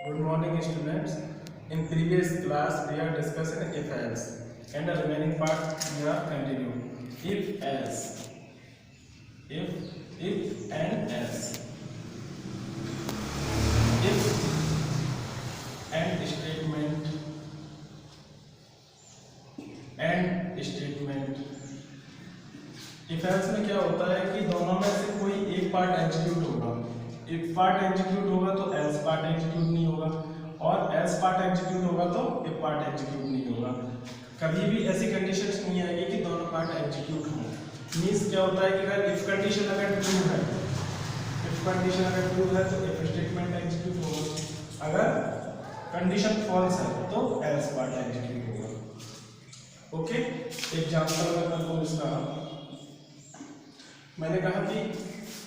Good morning, students. In previous class, we are discussing if else, and the remaining part we are continue. If else, if and else, if and statement, if else में क्या होता है कि दोनों में से कोई एक पार्ट एग्जीक्यूट होगा. एक पार्ट एग्जीक्यूट होगा तो एल्स पार्ट एग्जीक्यूट नहीं होगा, और एल्स पार्ट एग्जीक्यूट होगा तो इफ पार्ट एग्जीक्यूट नहीं होगा. कभी भी ऐसी कंडीशंस नहीं आएगी कि दोनों पार्ट एग्जीक्यूट हों. मींस क्या होता है कि अगर इफ कंडीशन अगर ट्रू है, तो इफ स्टेटमेंट एग्जीक्यूट होगा. अगर कंडीशन फॉल्स है तो एल्स पार्ट एग्जीक्यूट होगा. ओके, एग्जांपल में मैं इसका मैंने कहा कि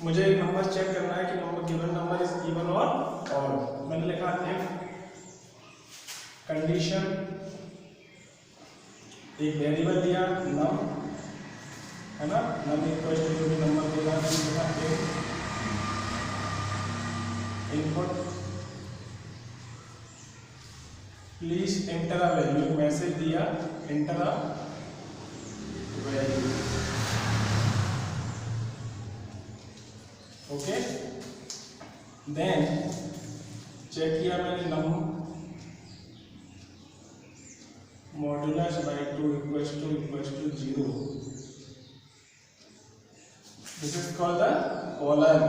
मुझे एक नंबर चेक करना है कि number given number is even और ऑड. मैंने लिखा इफ कंडीशन, एक वेरिएबल दिया नम, है ना, नम इक्वल टू जो भी नंबर देगा मैंने लिखा input please enter a value. Message दिया enter a value. Okay, then check किया मैंने num modulus by 2 equals to 0. This is called the colon.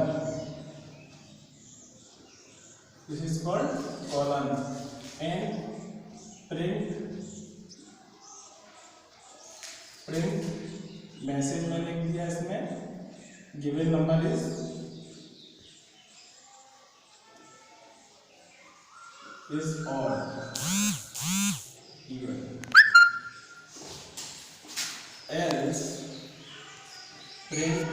This is called colon. And print message में लिख दिया इसमें given number is odd, even. Else print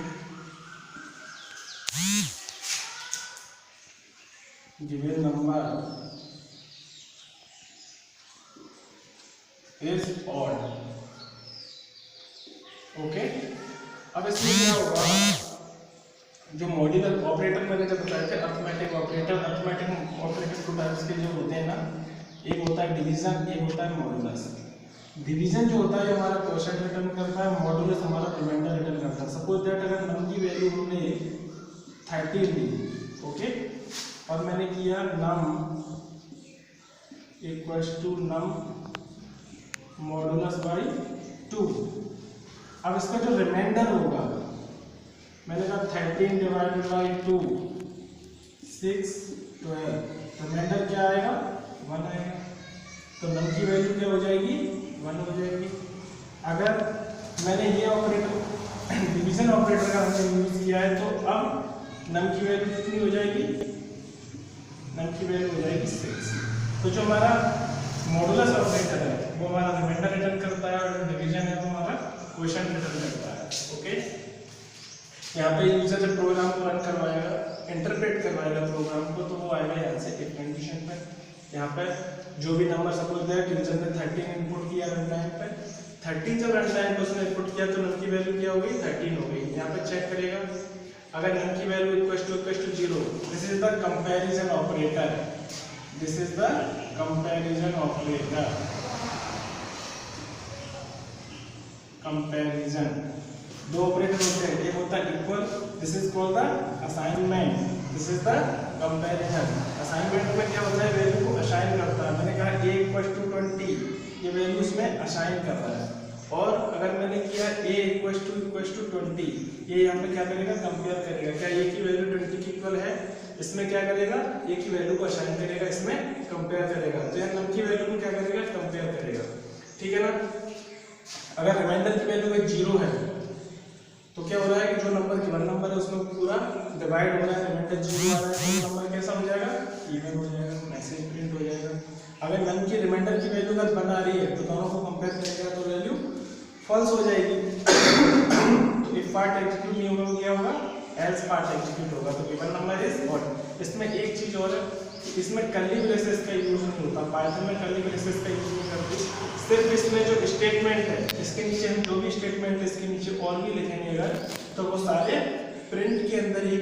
given number is odd. ओके, अब इसमें क्या होगा, जो मॉड्यूलर ऑपरेटर मैंने जब बताया थे, अर्थमेटिक ऑपरेटर टू टाइप्स के जो होते हैं ना, एक होता है डिवीजन, एक होता है मॉड्यूलस. डिवीजन जो होता है हमारा क्वोशिएंट रिटर्न करता है, मॉड्यूलस हमारा रिमाइंडर रिटर्न करता है. सपोज दैट अगर नम की वैल्यू हमने 13 दी, ओके, और मैंने किया num equals to num modulus by 2. अब इसका जो रिमाइंडर होगा, मैंने कहा 13 डिवाइडेड बाई 2 6 12. रिमाइंडर क्या आएगा, 1 आएगा. तो नम की वैल्यू क्या हो जाएगी, 1 हो जाएगी. अगर मैंने ये ऑपरेटर डिवीजन ऑपरेटर का हमने यूज किया है, तो अब नम की वैल्यू कितनी हो जाएगी, नम की वैल्यू हो जाएगी 6. तो जो हमारा मॉडुलस ऑपरेटर है वो हमारा रिमाइंडर रिटर्न करता है, और डिवीजन है वो हमारा क्वोशिएंट रिटर्न करता है. ओके, यहाँ पे यूजर जब प्रोग्राम को रन करवाएगा, इंटरप्रेट करवाएगा प्रोग्राम को, तो वो आएगा यहाँ से इफ कंडीशन पे. यहाँ पे जो भी नंबर सपोज दैट यूजर ने 13 इनपुट किया रन टाइम पे, 13 जब रन टाइम पे उसने इनपुट किया तो नम की वैल्यू क्या हो गई, 13 हो गई. यहाँ पे चेक करेगा, अगर नम की value equals to 0, this is the comparison operator. This is the comparison operator. Comparison दो ऑपरेटर होते हैं, एक होता है equal, this is called the assignment, this is the comparison. Assignment में क्या होता है, वैल्यू को असाइन करता है. मैंने कहा a इक्वल टू 20, ये वैल्यू इसमें असाइन कर रहा है. और अगर मैंने किया a इक्वल टू 20, ये यहाँ पे क्या करेगा, कंपेयर करेगा, क्या a की वैल्यू 20 की इक्वल है, इसमें क्या करेगा, a की वैल्यू को असाइन करेगा, इसमें कंपेयर करेगा. तो यहाँ नम की वैल्यू को क्या करेगा, कंपेयर करेगा. ठीक है ना. अगर रिमाइंडर की वैल्यू 0 है तो क्या हो रहा है कि जो नंबर गिवन नंबर है उसमें पूरा डिवाइड हो रहा है, रिमाइंडर 0 आ रहा है, तो नंबर कैसा हो जाएगा, इवन हो जाएगा, मैसेज प्रिंट हो जाएगा. अगर नम की रिमाइंडर की वैल्यू अगर बना रही है तो दोनों को कंपेयर करेगा तो वैल्यू फॉल्स हो जाएगी. तो इफ पार्ट एग्जीक्यूट नहीं होगा, क्या होगा, एल्स पार्ट एग्जीक्यूट होगा. तो गिवन नंबर इज ऑड. इसमें एक चीज और है, इसमें कर्ली ब्रेसेस का यूज नहीं होता. पाइथन में कर्ली ब्रेसेस का यूज नहीं करते. सिर्फ इसमें जो स्टेटमेंट है, इसके नीचे हम जो भी स्टेटमेंट है इसके नीचे और भी लिखेंगे अगर, तो वो सारे प्रिंट के अंदर ही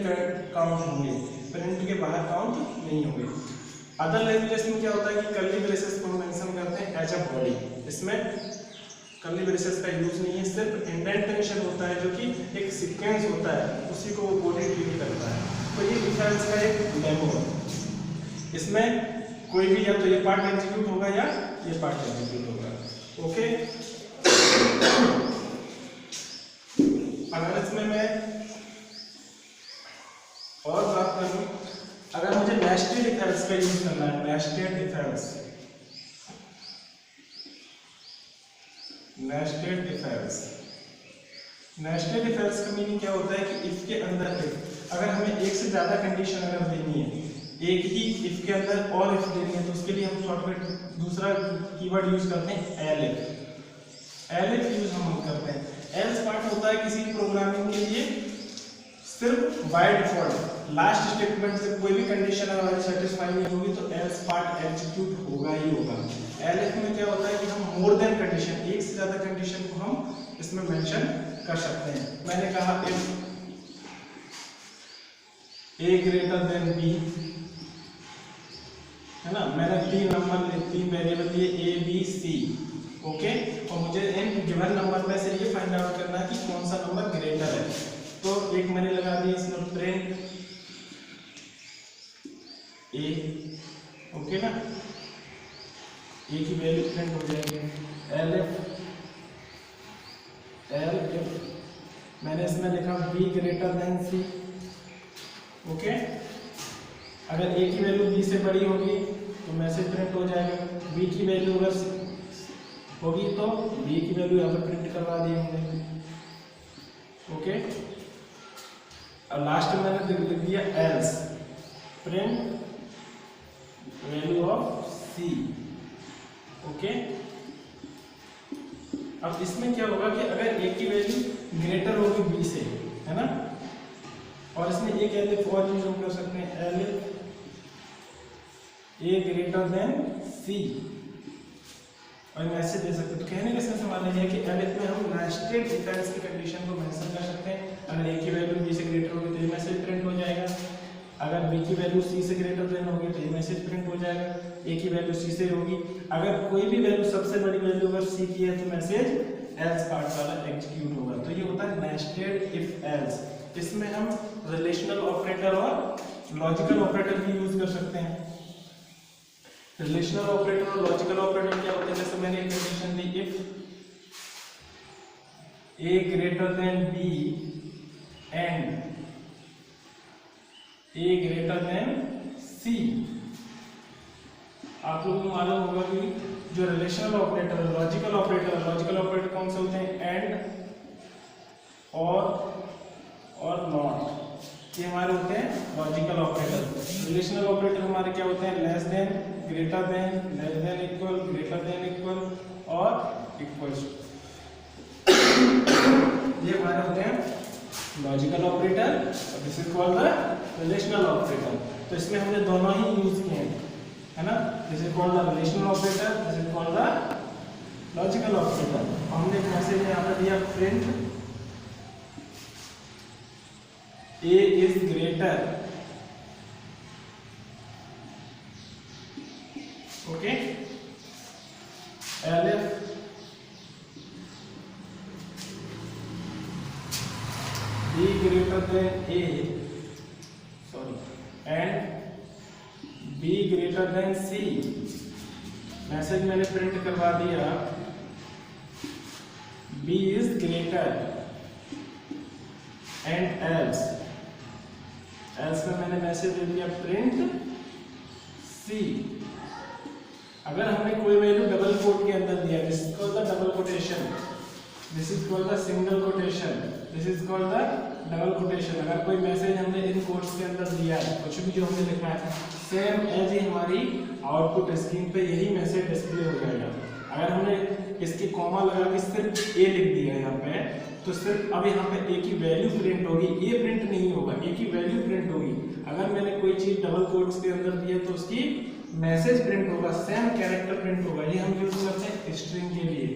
काउंट होंगे, प्रिंट के बाहर काउंट नहीं होंगे. अदर लैंग्वेजेस में क्या होता है कि कर्ली ब्रेसेस को मेंशन करते हैं एज अ बॉडी, इसमें कर्ली ब्रेसेस का यूज नहीं है, सिर्फ इंडेंटेशन होता है जो कि एक सीक्वेंस होता है, उसी को वो बॉडी ट्रीट करता है। तो ये डिफरेंस का एक डेमो है, इसमें कोई भी या तो ये पार्ट एग्जीक्यूट होगा या ये पार्ट एग्जीक्यूट होगा। ओके, अगर इसमें मैं और बात करूं, अगर मुझे नेस्टेड इफ एल्स का यूज करना है, nested if else, nested if else, nested if else का मीनिंग क्या होता है कि इफ के अंदर इफ, अगर हमें एक से ज्यादा कंडीशन अगर देनी है, एक ही इफ के अंदर और इफ देनी है, तो उसके लिए हम शॉर्टकट दूसरा कीवर्ड यूज करते हैं एलिफ। एलिफ यूज हम करते हैं। एल्स पार्ट होता है किसी प्रोग्रामिंग के लिए सिर्फ बाय डिफॉल्ट लास्ट स्टेटमेंट से कोई भी कंडीशन अगर हमारी सेटिस्फाई नहीं होगी तो एल्स पार्ट एग्जीक्यूट होगा ही होगा। एलिफ में क्या होता है कि हम मोर देन कंडीशन, एक से ज्यादा कंडीशन को हम इसमें मेंशन कर सकते हैं। मैंने कहा if A greater than B, है ना, मैंने तीन वेरिएबल दिए ए बी सी, ओके, और मुझे इन गिवन नंबर में से ये फाइंड आउट करना है कि कौन सा नंबर ग्रेटर है। तो एक मैंने लगा दी इसमें प्रिंट ए, ओके ना, ए की वैल्यू प्रिंट हो जाएगी एलिफ, मैंने इसमें लिखा B greater than C, okay, अगर ए की वैल्यू बी से बड़ी होगी तो मैसेज प्रिंट हो जाएगा, बी की वैल्यू अगर होगी तो बी की वैल्यू यहाँ पर प्रिंट करवा दी हमने, ओके। और लास्ट में मैंने लिख दिया else print value of C, okay. अब इसमें क्या होगा कि अगर ए की वैल्यू ग्रेटर होगी बी से, है ना, और इसमें एक एलिफ और यूज हम कर सकते हैं, एलिफ ए ग्रेटर देन सी, और मैसेज दे सकते हैं। तो कहने का सेंस हमारा ये है कि एलिफ में हम नेस्टेड इफ एल्स की कंडीशन को मेंशन कर सकते हैं। अगर ए की वैल्यू बी से ग्रेटर होगी तो ये मैसेज प्रिंट हो जाएगा, अगर बी की वैल्यू सी से ग्रेटर देन होगी तो ये मैसेज प्रिंट हो जाएगा, ए की वैल्यू सी से होगी, अगर कोई भी वैल्यू सबसे बड़ी वैल्यू अगर सी की है तो मैसेज एल्स पार्ट वाला एग्जीक्यूट होगा। तो ये होता है नेस्टेड इफ एल्स। इसमें हम रिलेशनल ऑपरेटर और लॉजिकल ऑपरेटर भी यूज कर सकते हैं। रिलेशनल ऑपरेटर और लॉजिकल ऑपरेटर क्या होते हैं, जैसे मैंने एक कंडीशन दी if A greater than B and A greater than C. आप लोगों को मालूम होगा कि जो रिलेशनल ऑपरेटर लॉजिकल ऑपरेटर कौन से होते हैं, एंड और नॉट, ये हमारे होते हैं लॉजिकल ऑपरेटर। रिलेशनल ऑपरेटर हमारे क्या होते हैं, less than, greater than, less than equal, greater than equal और इक्वल। ये हमारे होते हैं लॉजिकल ऑपरेटर और this is called the relational operator. तो इसमें हमने दोनों ही यूज किए हैं, है ना, this is called the relational operator, this is called the logical operator. हमने एक मैसेज यहाँ पर दिया print A is greater, okay, elif B greater than A, sorry, and B greater than C। Message मैंने प्रिंट करवा दिया B is greater and else में मैंने मैसेज दे दिया प्रिंट सी। अगर हमने कोई वैल्यू डबल कोट के अंदर दिया, this is called the double quotation, this is called the single quotation, this is called the double quotation. अगर कोई मैसेज हमने इन कोट्स के अंदर दिया है, कुछ भी जो हमने लिखा है, सेम एज ही हमारी आउटपुट स्क्रीन पे यही मैसेज डिस्प्ले हो जाएगा। अगर हमने इसकी कॉमा लगा के सिर्फ ए लिख दिया है यहाँ पे, तो सिर्फ अब यहाँ पे ए की वैल्यू प्रिंट होगी, ए प्रिंट नहीं होगा, ए की वैल्यू प्रिंट होगी। अगर मैंने कोई चीज डबल कोट्स के अंदर दी है तो उसकी मैसेज प्रिंट होगा, सेम कैरेक्टर प्रिंट होगा। ये हम यूज करते हैं स्ट्रिंग के लिए।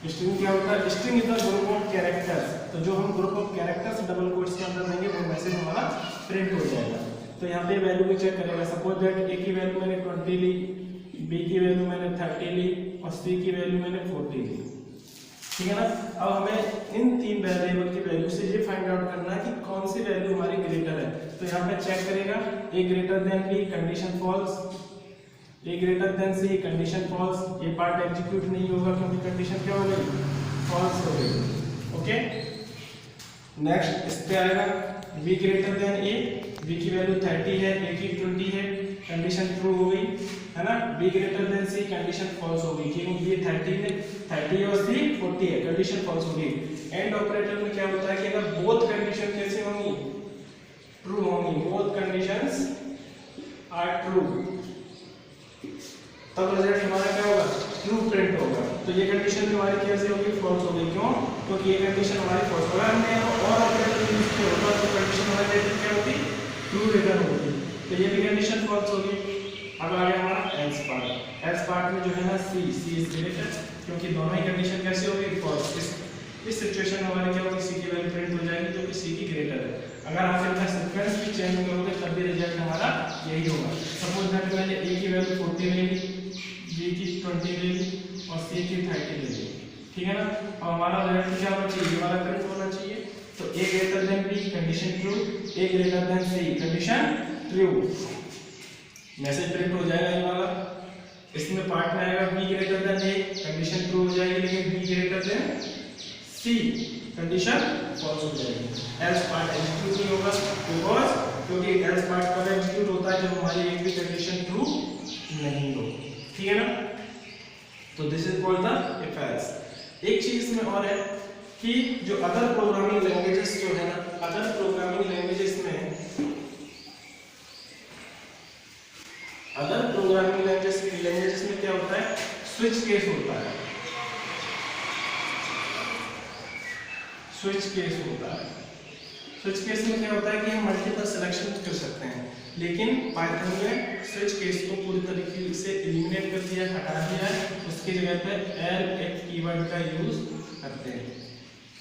स्ट्रिंग क्या होता है, string is the group of characters. तो जो हम group of characters double quotes के अंदर देंगे वो मैसेज हमारा प्रिंट हो जाएगा। तो यहाँ पे वैल्यू भी चेक करेगा। सपोज दैट ए की वैल्यू मैंने 20 ली, बी की वैल्यू मैंने 30 ली और सी की वैल्यू मैंने 40 ली, ठीक है ना। अब हमें इन तीन वेरिएबल की वैल्यू से ये फाइंड आउट करना है कि कौन सी वैल्यू हमारी ग्रेटर है। तो यहाँ पे चेक करेगा A greater than B, condition false, A greater than C, condition false. ये पार्ट एग्जीक्यूट नहीं होगा क्योंकि कंडीशन क्या हो गई, फॉल्स हो गई। ओके, नेक्स्ट इस पे आएगा B greater than A, B की वैल्यू 30 है, ए की 20 है, कंडीशन ट्रू हो गई, है ना। B greater than C, condition false हो गई क्योंकि ये 30 और सी 40 है, कंडीशन फॉल्स हो गई। एंड ऑपरेटर में क्या होता है कि अगर बोथ कंडीशन कैसे होंगी, ट्रू होंगी, बोथ कंडीशंस आर ट्रू, तब रिजल्ट हमारा क्या होगा, ट्रू प्रिंट होगा। तो ये कंडीशन हमारी कैसे होगी, फॉल्स हो गई। क्यों, क्योंकि ये कंडीशन हमारी फॉल्स होगा। हमने और ऑपरेटर यूज किया होता तो कंडीशन हमारी क्या होती, ट्रू रिटर्न होती। तो ये भी कंडीशन फॉल्स होगी। अब आ गया हमारा एल्स पार्ट। एल्स पार्ट में जो है ना सी इज ग्रेटर, क्योंकि दोनों ही कंडीशन कैसे होगी, फॉल्स। इस सिचुएशन में हमारे क्या होगी, सी की वैल्यू प्रिंट हो जाएगी जो कि सी की ग्रेटर है। अगर आप इनका सीक्वेंस भी चेंज करोगे तब भी रिजल्ट हमारा यही होगा। सपोज दैट मैंने ए की वैल्यू 40 ले ली, बी की 20 ले ली और सी की 30 ले ली, ठीक है ना। अब हमारा रिजल्ट क्या होना चाहिए, ये वाला प्रिंट होना चाहिए। तो A greater than B, condition true, A greater than C, condition true, message print हो जाएगा ये वाला। इसमें पार्ट में आएगा B greater than A, condition true हो जाएगी, लेकिन B greater than C, condition false हो जाएगी। एल्स पार्ट एग्जीक्यूट नहीं होगा बिकॉज़, क्योंकि एल्स पार्ट कब एग्जीक्यूट होता है, जब हमारी एक भी कंडीशन ट्रू नहीं हो, ठीक है ना। तो this is called the if else. एक चीज इसमें और है कि जो अदर प्रोग्रामिंग लैंग्वेजेस जो है ना, अदर प्रोग्रामिंग लैंग्वेजेस में क्या होता है, स्विच केस होता है। स्विच केस होता है। स्विच केस में क्या होता है कि हम मल्टीपल सिलेक्शन कर सकते हैं, लेकिन पाइथन में स्विच केस को पूरी तरीके से एलिमिनेट कर दिया, हटा दिया है। उसकी जगह पे elif कीवर्ड का यूज करते हैं।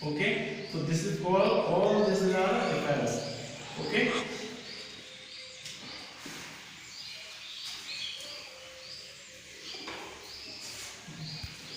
ओके, तो this is called, all this is are